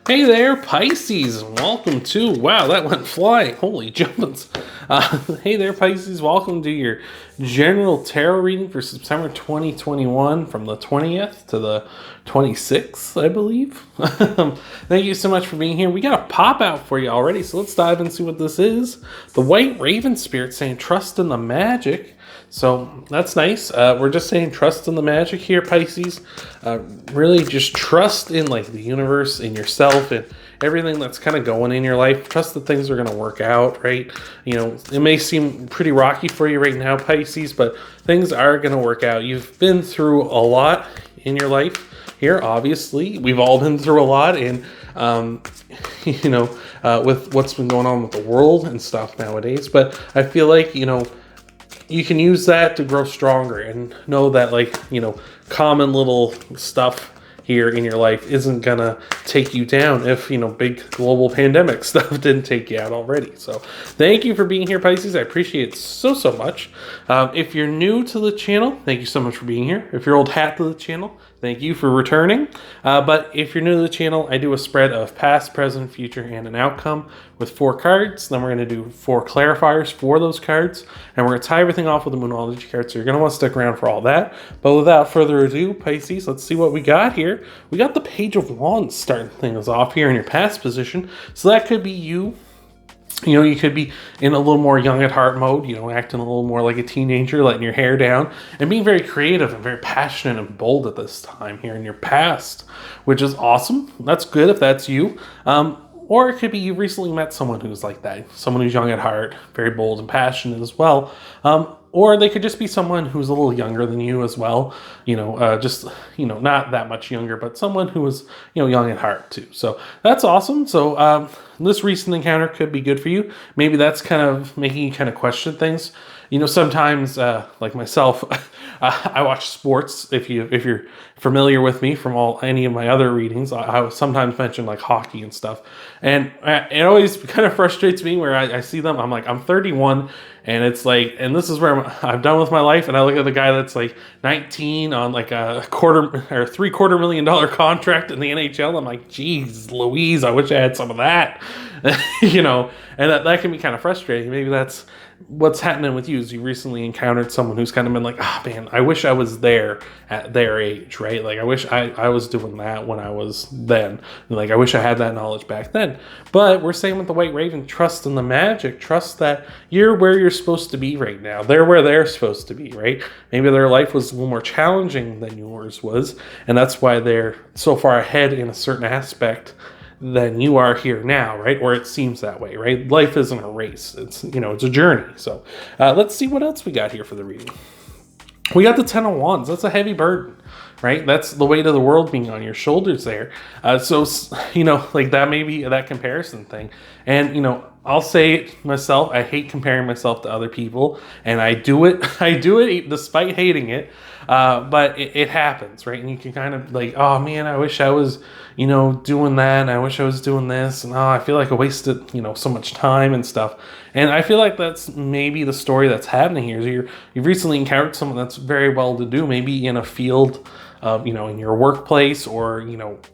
Hey there, Pisces. Welcome to, wow, that went flying. Holy jumpins. Hey there, Pisces. Welcome to your general tarot reading for September 2021 from the 20th to the 26th, I believe. Thank you so much for being here. We got a pop out for you already, so let's dive and see what this is. The White Raven Spirit saying trust in the magic. So that's nice. We're just saying trust in the magic here, Pisces. Really just trust in like the universe, in yourself, and everything that's kind of going in your life. Trust that things are going to work out, right? You know, it may seem pretty rocky for you right now, Pisces, but things are going to work out. You've been through a lot in your life here, obviously. We've all been through a lot, and with what's been going on with the world and stuff nowadays. But I feel like, you can use that to grow stronger and know that, common little stuff here in your life isn't gonna take you down if, big global pandemic stuff didn't take you out already. So thank you for being here, Pisces. I appreciate it so much. If you're new to the channel, thank you so much for being here. If you're old hat to the channel, thank you for returning. But if you're new to the channel, I do a spread of past, present, future, and an outcome with 4 cards. Then we're going to do 4 clarifiers for those cards. And we're going to tie everything off with the Moonology card. So you're going to want to stick around for all that. But without further ado, Pisces, let's see what we got here. We got the Page of Wands starting things off here in your past position. So that could be you. You could be in a little more young at heart mode, acting a little more like a teenager, letting your hair down, and being very creative and very passionate and bold at this time here in your past, which is awesome. That's good if that's you. Or it could be you recently met someone who's like that, someone who's young at heart, very bold and passionate as well. Or they could just be someone who's a little younger than you as well. Not that much younger, but someone who is, young at heart too. So that's awesome. So this recent encounter could be good for you. Maybe that's kind of making you kind of question things. Sometimes, like myself, I watch sports. If you're familiar with me from any of my other readings, I sometimes mention like hockey and stuff. And it always kind of frustrates me where I see them. I'm like, I'm 31, and it's like, and this is where I'm done with my life. And I look at the guy that's like 19 on like a $750,000 million contract in the NHL. I'm like, geez, Louise, I wish I had some of that. And that can be kind of frustrating. Maybe that's what's happening with you is you recently encountered someone who's kind of been like, man, I wish I was there at their age, right? Like, I wish I was doing that when I was then. Like, I wish I had that knowledge back then. But we're saying with the White Raven, trust in the magic. Trust that you're where you're supposed to be right now. They're where they're supposed to be, right? Maybe their life was a little more challenging than yours was, and that's why they're so far ahead in a certain aspect than you are here now, right? Or it seems that way, right? Life isn't a race. It's, it's a journey. So let's see what else we got here for the reading. We got the 10 of Wands. That's a heavy burden, right? That's the weight of the world being on your shoulders there. So like that may be that comparison thing. And, I'll say it myself. I hate comparing myself to other people, and I do it. I do it despite hating it. But it happens, right? And you can kind of like, oh man, I wish I was, doing that. And I wish I was doing this. And I feel like I wasted, so much time and stuff. And I feel like that's maybe the story that's happening here. Is you've recently encountered someone that's very well to do, maybe in a field of, in your workplace, or,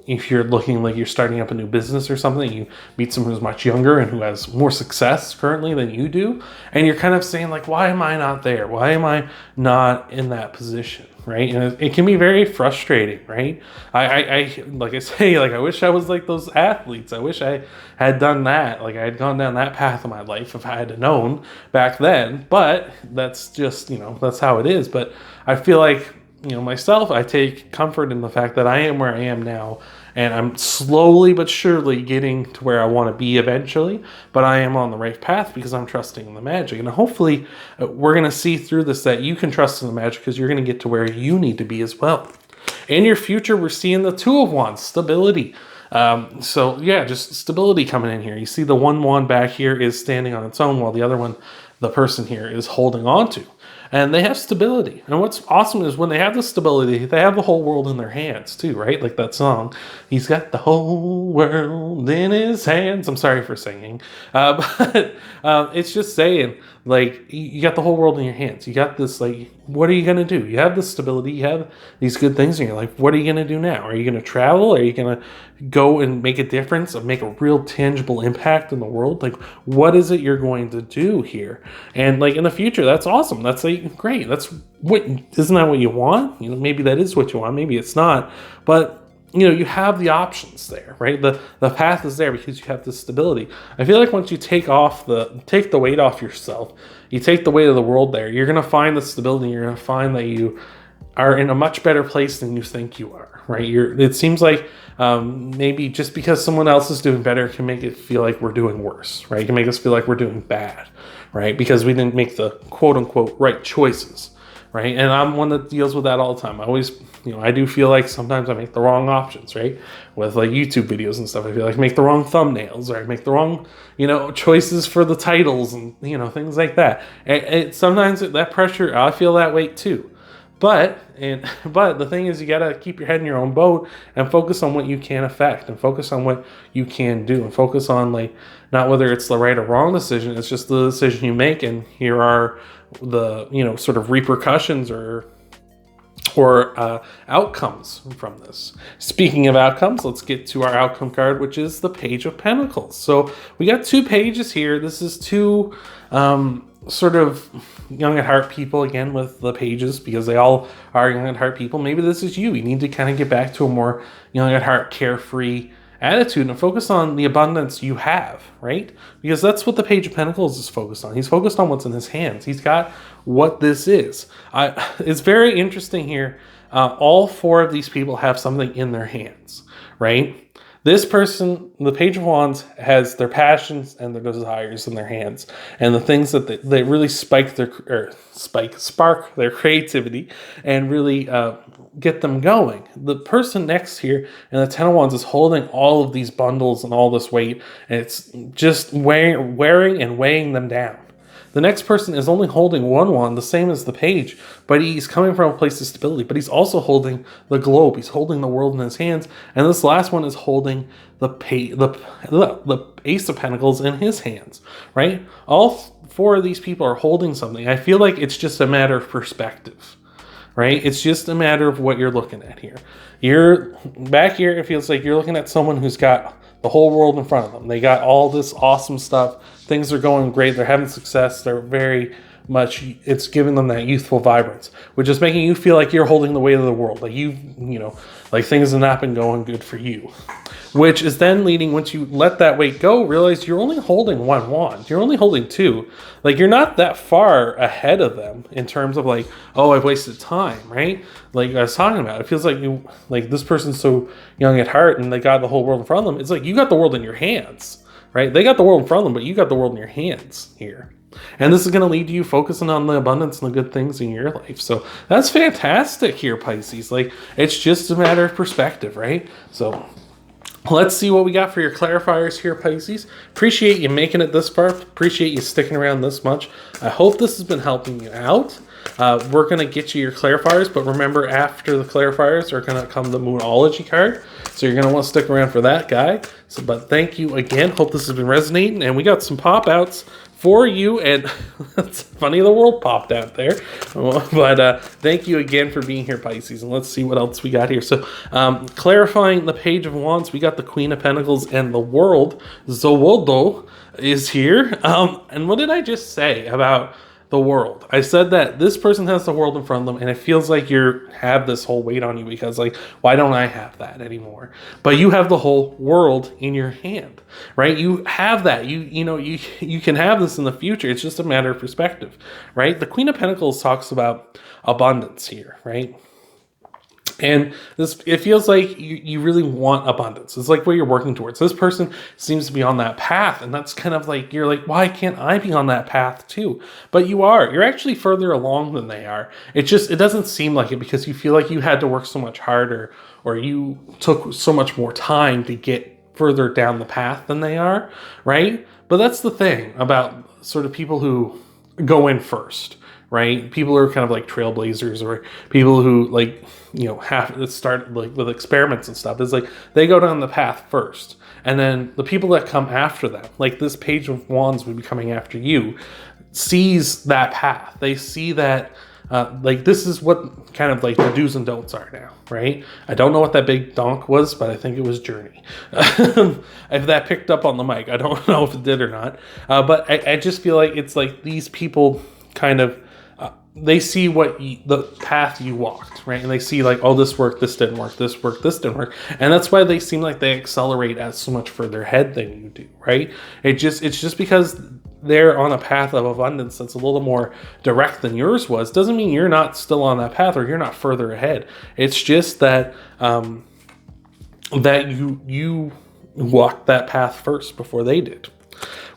if you're looking like you're starting up a new business or something, you meet someone who's much younger and who has more success currently than you do. And you're kind of saying like, why am I not there? Why am I not in that position? Right. And it can be very frustrating, right? I like I say, like, I wish I was like those athletes. I wish I had done that. Like, I had gone down that path of my life if I had known back then. But that's just, that's how it is. But I feel like, myself, I take comfort in the fact that I am where I am now, and I'm slowly but surely getting to where I want to be eventually, but I am on the right path because I'm trusting in the magic. And hopefully we're going to see through this that you can trust in the magic, because you're going to get to where you need to be as well. In your future, we're seeing the 2 of Wands, stability. So yeah, just stability coming in here. You see the 1 wand back here is standing on its own, while the other one, the person here, is holding on to. and they have stability. And what's awesome is when they have the stability, they have the whole world in their hands too, right? Like that song, he's got the whole world in his hands. I'm sorry for singing, but it's just saying, like, you got the whole world in your hands. You got this, like, what are you going to do? You have the stability, you have these good things in your life. What are you going to do now? Are you going to travel? Are you going to go and make a difference and make a real tangible impact in the world? Like, what is it you're going to do here? And like in the future, that's awesome. That's like great. That's what, isn't that what you want? You know, maybe that is what you want. Maybe it's not, but you know, you have the options there, right? The path is there because you have this stability. I feel like once you take the weight off yourself, you take the weight of the world there, you're going to find the stability. You're going to find that you are in a much better place than you think you are, right? It seems like maybe just because someone else is doing better can make it feel like we're doing worse, right? It can make us feel like we're doing bad, right? Because we didn't make the quote unquote right choices, right? And I'm one that deals with that all the time. I do feel like sometimes I make the wrong options, right? With like YouTube videos and stuff, I feel like I make the wrong thumbnails, or I make the wrong, choices for the titles and, things like that. And sometimes that pressure, I feel that weight too. But the thing is, you got to keep your head in your own boat and focus on what you can affect, and focus on what you can do, and focus on, like, not whether it's the right or wrong decision. It's just the decision you make, and here are the, sort of repercussions or outcomes from this. Speaking of outcomes, let's get to our outcome card, which is the Page of Pentacles. So we got 2 pages here. This is 2 sort of young at heart people, again, with the pages, because they all are young at heart people. Maybe this is you. You need to kind of get back to a more young at heart, carefree attitude and focus on the abundance you have, right? Because that's what the Page of Pentacles is focused on. He's focused on what's in his hands. He's got what this is. It's very interesting here. All 4 of these people have something in their hands, right? This person, the Page of Wands, has their passions and their desires in their hands, and the things that they really spark their creativity and really get them going. The person next here in the Ten of Wands is holding all of these bundles and all this weight, and it's just wearing and weighing them down. The next person is only holding one wand, the same as the page, but he's coming from a place of stability, but he's also holding the globe. He's holding the world in his hands. And this last one is holding the Ace of Pentacles in his hands, right? All 4 of these people are holding something. I feel like it's just a matter of perspective, right? It's just a matter of what you're looking at here. You're back here, it feels like you're looking at someone who's got the whole world in front of them. They got all this awesome stuff. Things are going great. They're having success. They're very much, it's giving them that youthful vibrance, which is making you feel like you're holding the weight of the world. Like like things have not been going good for you, which is then leading, once you let that weight go, realize you're only holding 1 wand. You're only holding 2. Like, you're not that far ahead of them in terms of like, oh, I've wasted time, right? Like I was talking about, it feels like this person's so young at heart and they got the whole world in front of them. It's like you got the world in your hands, right? They got the world in front of them, but you got the world in your hands here. And this is going to lead to you focusing on the abundance and the good things in your life. So that's fantastic here, Pisces. Like, it's just a matter of perspective, right? So let's see what we got for your clarifiers here, Pisces. Appreciate you making it this far. Appreciate you sticking around this much. I hope this has been helping you out. We're going to get you your clarifiers, but remember, after the clarifiers are going to come the Moonology card. So you're going to want to stick around for that guy. But thank you again. Hope this has been resonating. And we got some pop-outs for you, and it's funny the world popped out there, but thank you again for being here, Pisces. And let's see what else we got here. So clarifying the Page of Wands, we got the Queen of Pentacles and the World. Zowodo is here. And what did I just say about the world? I said that this person has the world in front of them, and it feels like you have this whole weight on you, because like, why don't I have that anymore? But you have the whole world in your hand, right? You have that. You can have this in the future. It's just a matter of perspective, right? The Queen of Pentacles talks about abundance here, right? And it feels like you really want abundance. It's like what you're working towards. This person seems to be on that path, and that's kind of like, you're like, why can't I be on that path too? But you are. You're actually further along than they are. It doesn't seem like it, because you feel like you had to work so much harder, or you took so much more time to get further down the path than they are, right? But that's the thing about sort of people who go in first, right? People who are kind of like trailblazers, or people who like, you know, have to start like with experiments and stuff, is like they go down the path first. And then the people that come after them, like this Page of Wands would be coming after you, sees that path. They see that, like, this is what kind of like the do's and don'ts are now, right? I don't know what that big donk was, but I think it was Journey. If that picked up on the mic, I don't know if it did or not. But I just feel like it's like these people kind of, they see the path you walked, right? And they see like, oh, this worked, this didn't work, this worked, this didn't work. And that's why they seem like they accelerate at so much further ahead than you do, right? It's just because they're on a path of abundance that's a little more direct than yours was, doesn't mean you're not still on that path or you're not further ahead. It's just that that you walked that path first before they did.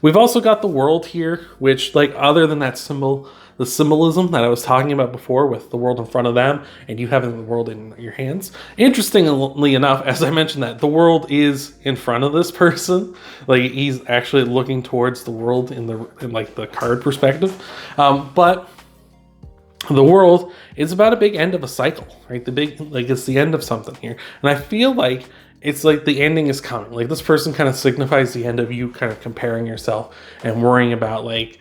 We've also got the World here, which, like, other than that symbol, the symbolism that I was talking about before with the world in front of them and you having the world in your hands. Interestingly enough, as I mentioned, that the world is in front of this person, like he's actually looking towards the world in like the card perspective. But the world is about a big end of a cycle, right? It's the end of something here. And I feel like it's like the ending is coming. Like this person kind of signifies the end of you kind of comparing yourself and worrying about like,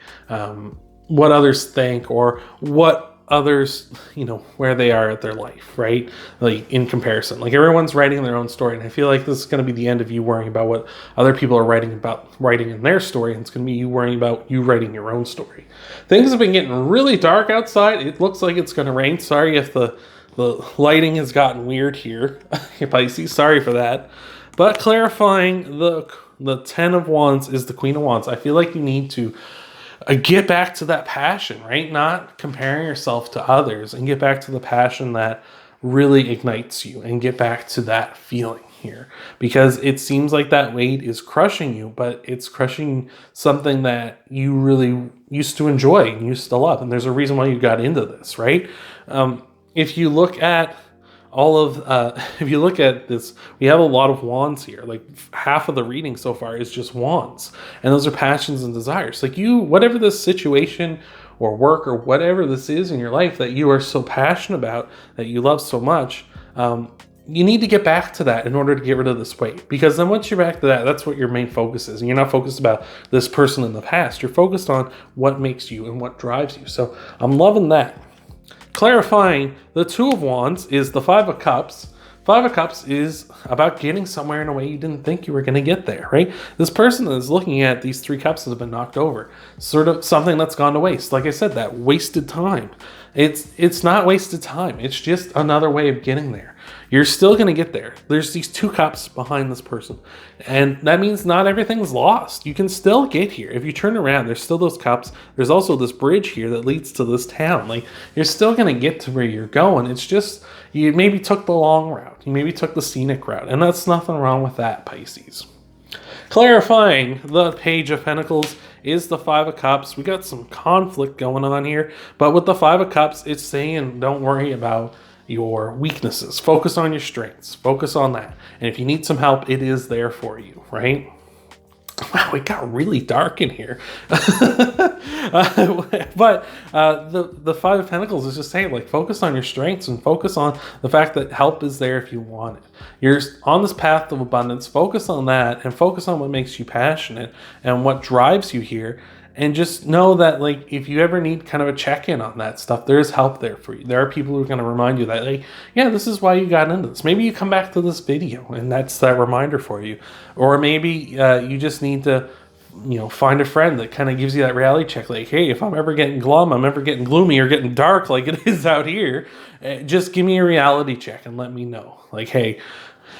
what others think or what others, you know, where they are at their life, right? Like in comparison, like everyone's writing their own story. And I feel like this is going to be the end of you worrying about what other people are writing in their story. And it's going to be you worrying about you writing your own story. Things have been getting really dark outside. It looks like it's going to rain. Sorry if the lighting has gotten weird here. Pisces, sorry for that. But clarifying, the 10 of Wands is the Queen of Wands. I feel like you need to get back to that passion, right? Not comparing yourself to others, and get back to the passion that really ignites you and get back to that feeling here, because it seems like that weight is crushing you, but it's crushing something that you really used to enjoy and used to love. And there's a reason why you got into this, right? If you look at if you look at this, we have a lot of wands here. Like half of the reading so far is just wands, and those are passions and desires. Like whatever this situation or work or whatever this is in your life that you are so passionate about, that you love so much, you need to get back to that in order to get rid of this weight. Because then once you're back to that, that's what your main focus is. And you're not focused about this person in the past. You're focused on what makes you and what drives you. So I'm loving that. Clarifying, the Two of Wands is the Five of Cups. Five of Cups is about getting somewhere in a way you didn't think you were going to get there, right? This person is looking at these three cups that have been knocked over. Sort of something that's gone to waste. Like I said, that wasted time. It's not wasted time. It's just another way of getting there. You're still going to get there. There's these two cups behind this person. And that means not everything's lost. You can still get here. If you turn around, there's still those cups. There's also this bridge here that leads to this town. Like, you're still going to get to where you're going. It's just, you maybe took the long route. You maybe took the scenic route. And that's nothing wrong with that, Pisces. Clarifying, the Page of Pentacles is the Five of Cups. We got some conflict going on here. But with the Five of Cups, it's saying don't worry about your weaknesses. Focus on your strengths. Focus on that. And if you need some help, it is there for you, right? Wow, it got really dark in here. But the Five of Pentacles is just saying, like, focus on your strengths and focus on the fact that help is there if you want it. You're on this path of abundance. Focus on that and focus on what makes you passionate and what drives you here. And just know that, like, if you ever need kind of a check-in on that stuff, there is help there for you. There are people who are going to remind you that, like, yeah, this is why you got into this. Maybe you come back to this video and that's that reminder for you. Or maybe you just need to, you know, find a friend that kind of gives you that reality check. Like, hey, if I'm ever getting glum, I'm ever getting gloomy or getting dark like it is out here, just give me a reality check and let me know. Like, hey,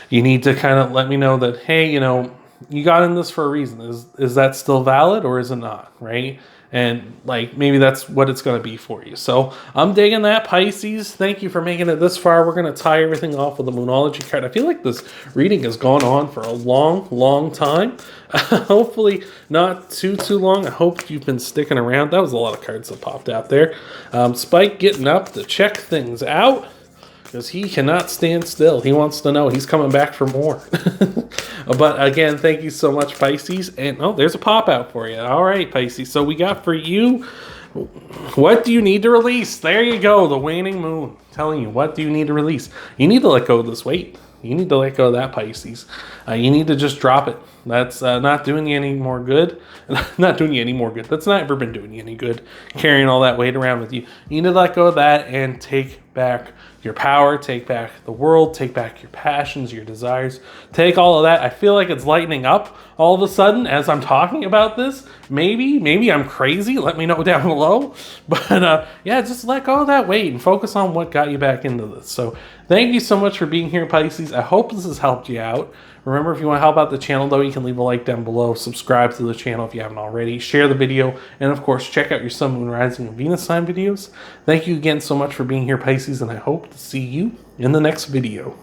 you need to kind of let me know that, hey, you know, you got in this for a reason. Is that still valid or is it not, right? And like, maybe that's what it's going to be for you. So I'm digging that, Pisces. Thank you for making it this far. We're going to tie everything off with a Moonology card. I feel like this reading has gone on for a long time. Hopefully not too long. I hope you've been sticking around. That was a lot of cards that popped out there. Spike getting up to check things out, because he cannot stand still. He wants to know. He's coming back for more. But again, thank you so much, Pisces. And oh, there's a pop out for you. All right, Pisces. So we got for you, What do you need to release? There you go, the waning moon. I'm telling you, what do you need to release? You need to let go of this weight. You need to let go of that, Pisces. You need to just drop it. That's not doing you any more good. Not doing you any more good. That's not ever been doing you any good, carrying all that weight around with you. You need to let go of that and take back your power, take back the world, take back your passions, your desires. Take all of that. I feel like it's lightening up all of a sudden as I'm talking about this. Maybe I'm crazy. Let me know down below. But yeah, just let go of that weight and focus on what got you back into this. So thank you so much for being here, Pisces. I hope this has helped you out. Remember, if you want to help out the channel, though, you can leave a like down below. Subscribe to the channel if you haven't already. Share the video. And, of course, check out your Sun, Moon, Rising, and Venus sign videos. Thank you again so much for being here, Pisces, and I hope to see you in the next video.